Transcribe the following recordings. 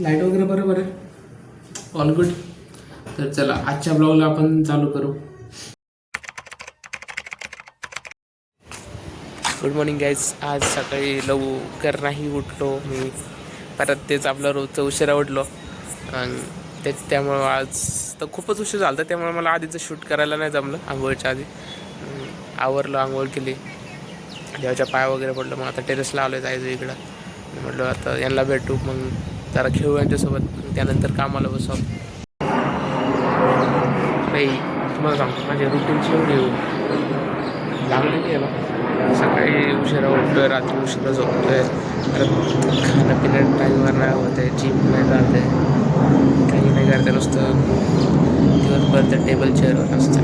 Light वगैरे बरोबर आहे, ऑल गुड. तर चला आजच्या ब्लॉगला आपण चालू करू. Good morning guys. आज सकाळी लवकर नाही उठलो मी, परत तेच आपलं रोजचं उशिरा उठलो आणि त्यामुळं आज तर खूपच उशीर झाला. त्यामुळे मला आधीचं शूट करायला नाही जमलं. आंघोळच्या आधी आवरलं, आंघोळ केली, देवाच्या पाय वगैरे पडलं. मग आता टेरेसला आलो जायचं इकडं. म्हटलं आता यांना भेटू, मग जरा खेळू यांच्यासोबत, त्यानंतर कामाला बसू. नाही तुम्हाला सांगतो माझ्या रुटीनची एवढी लागलेली आहे ना. सकाळी उशिरा उठतोय, रात्री उशिरा झोपतोय, परत खाणं पिणं टाईमवर नाही होत आहे, जिम नाही जात आहे, काही नाही करते, नुसतं दिवसभर त्या टेबल चेअरवर असतं.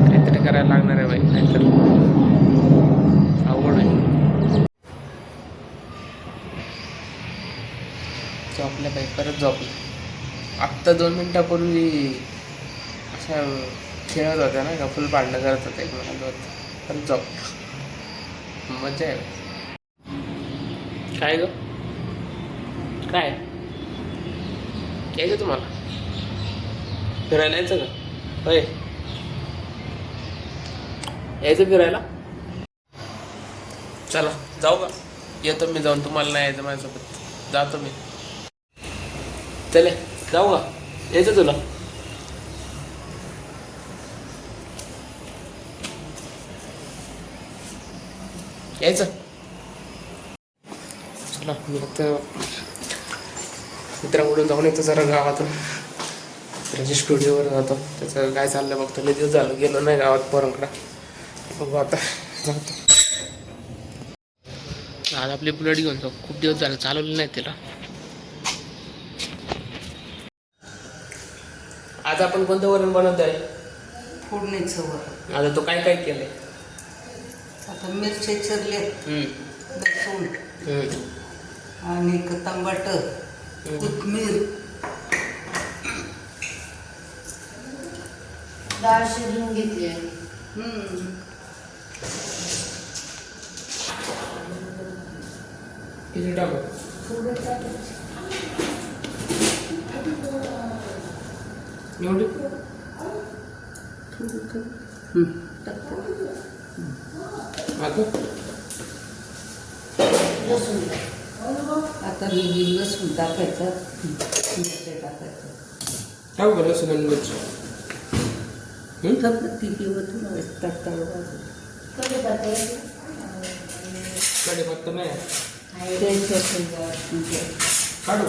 काहीतरी करायला लागणार आहे बाई, नाहीतर अवघड आहे. झोपल्या बाई, परत झोपल्या. आत्ता 2 मिनटापूर्वी अशा खेळत होत्या ना, फुल भांडणं करत होते एकमेकांसोबत, परत झोपल्या. मजा आहे. काय ग, काय यायचं तुम्हाला फिरायला? यायचं का? होय, यायचं फिरायला? चला जाऊ का? येतो मी जाऊन. तुम्हाला नाही यायचं माझ्यासोबत? जातो मी. चले जाऊ का? यायचं तुला? यायचं? चला मी आता मित्रांकडून जाऊन येतो जरा गावातून. मित्राच्या स्टुडिओवर जातो, त्याचं काय चाललं बघतो. लय दिवस झालं गेलो नाही गावात पोरांकडं. बघू आता जातो. आज आपली बुलेट घेऊन जाऊ. खूप दिवस झाले चालवले नाही तिला. आज आपण कोणतं वरण बनवत आहे? फोडणीचं वरण. आता तो काय काय केलंय? आता मिरची चिरले, लसूण आणि टमाट, कोथिंबीर, डाळ शिजवून घेतली. किती टाकू? एवढी? आता लसूण टाकायचं, मिरची टाकायचं. टाकू का लसूण आणि मिरची? कढीपत्ता नाही काढू?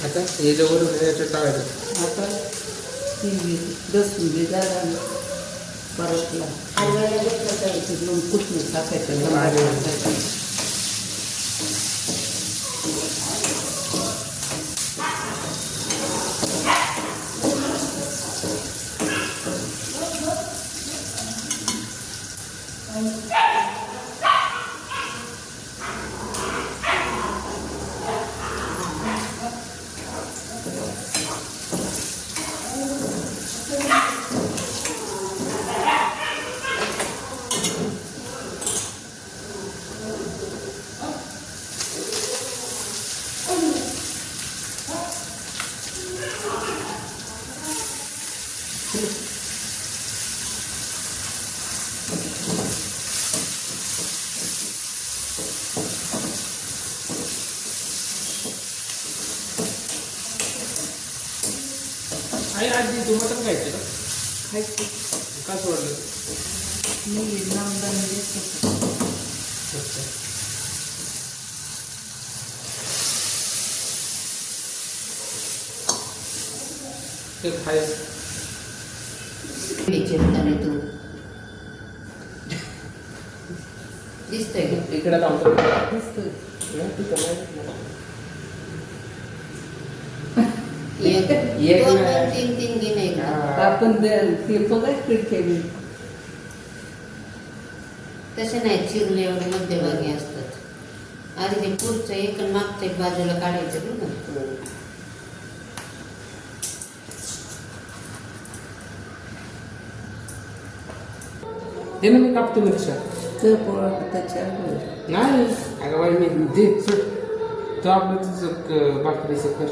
आता हे जवळ याच्यात टाकायचं. आता लसूण भिजायला परतला दोन कोथिंबीर टाकायचं. आई आजी तू मटण खायचं का? खायचं का सोडलं? मी नामदान देतो. ते खायचं. चिरताना तू दिसतंय का? इकडे लावतो दिसतोय. एक एक दोन नाही. दोन तीन तीन घे नाही का? आपण ते बघा खिडक्या बी. तसे नाही चिरले एवढे मध्यभागी असतात. आधी ते पुढचं एक आणि मागचं एक बाजूला काढायचं बरं का? ते ना मी कापतो मिरच्या तर पोळा त्याच्यावर नाही अगं बाई मी दे सुट तो आपलं तुझं भाकरीचं कर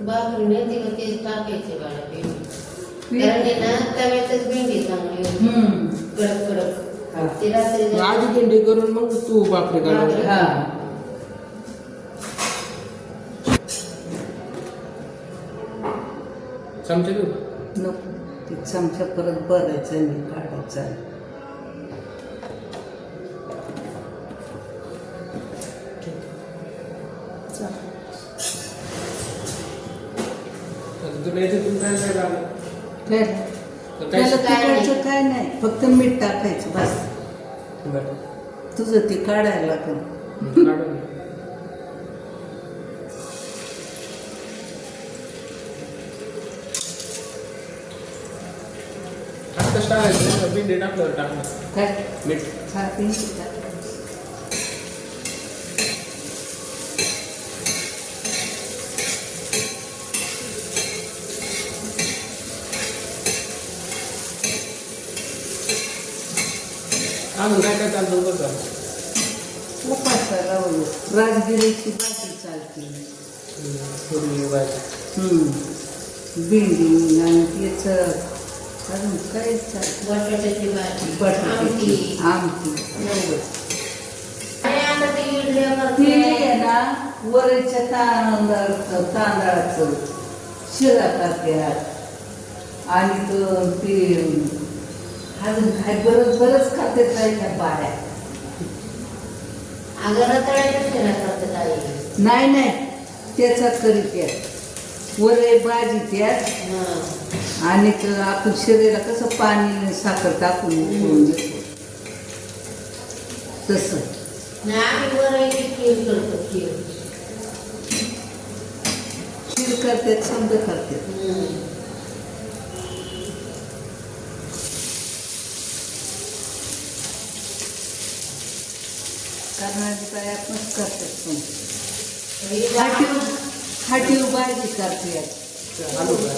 भाकरी नाही तिला तेच टाकायचे बाळा भेंडी. कारण ते ना तव्यातच भेंडी चांगली होती. कडक कडक. ते रात्री मग आधी भेंडी करून मग तू भाकरी काढून हा चमचे देऊ नको ते चमचा परत भरायचा आणि काढायचा. तुला याच्यातून काय काय झालं काय तर त्याला काय तिकडचं काय नाही फक्त मीठ टाकायचं बस. बरं तुझं ते काढायला लागेल. काढून आता टाकायचं भेंडी टाकलं टाकलं काय मीठ हा पिंकी टाकायचं. अजून काय काय चालतं बघ चालतं उपासाला राजगिरीची भाजी चालते. थोडी भाजी भेंडी आणि याचं अजून काय चालतं. बटाट्याची भाजी बटाट्याची आमटी. आमटी. अरे आता ते इडल्या ती करते. आहे ना वरच्या तांदळाचं शिरा करतात आणि तो ते अजून काय बरंच खातात त्या बाया. अगं रताळ्याच्या शिरा करतात आई. नाही त्याचा तरी त्यात वरे भाजी त्यात हा. आणि आपण शिरेला कसं पाणी साखर टाकून उकळून घेतो तसं. नाही आम्ही वरायची खीर करतो खीर. खीर करतात समजा करतात. कर्नाटक आपणच करतात पण हाटीव भाजी करतात. आलू का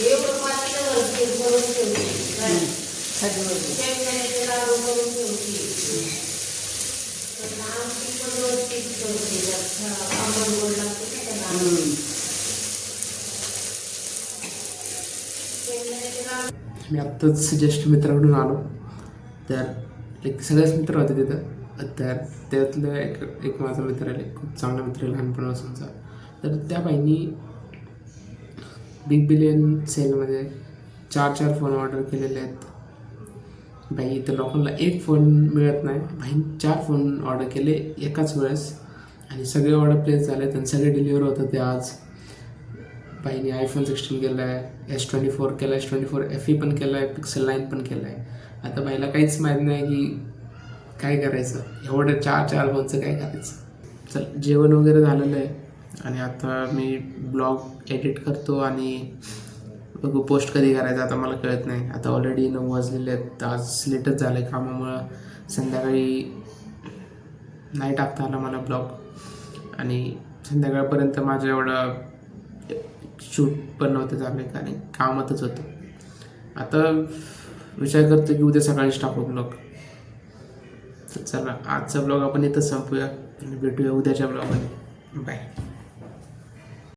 एवढं पातळ खीर करून ठेवली. शेंगदाण्याचे लाडू करून ठेवली. आमटी पण व्यवस्थित करते. आंबट गोड लागते ना त्याला. शेंगदाण्याचे लाडू. मी आत्ताच जस्ट मित्राकडून आलो तर एक सगळेच मित्र होते तिथं तर त्यातलं एक माझा मित्र आहे खूप चांगला मित्र आहे लहानपणापासूनचा. तर त्या बाईंनी बिग बिलियन सेलमध्ये 4 फोन ऑर्डर केलेले आहेत. बाई इथं लोकांना एक फोन मिळत नाही. बाईंनी 4 फोन ऑर्डर केले एकाच वेळेस आणि सगळे ऑर्डर प्लेस झाले आणि सगळे डिलिव्हर होतं ते आज. बाईने iPhone 16 केला आहे, S24 केला आहे, S24 FE पण केला आहे, Pixel 9 पण केला आहे. आता बाईला काहीच माहीत नाही की काय करायचं, एवढं 4 फोनचं काय करायचं. चल जेवण वगैरे झालेलं आहे आणि आता मी ब्लॉग एडिट करतो आणि बघू पोस्ट कधी करायचं आता मला कळत नाही. आता ऑलरेडी 9 वाजलेले आहेत. आज लेटच झालं आहे कामामुळं. संध्याकाळी नाही टाकता आला मला ब्लॉग आणि संध्याकाळपर्यंत माझं एवढं शूट पण नव्हतं झालं कारण कामातच होतं. आता विचार करतो की उद्या सकाळीच टाकू ब्लॉग. तर चला आजचा ब्लॉग आपण इथंच संपूया आणि भेटूया उद्याच्या ब्लॉगमध्ये. बाय.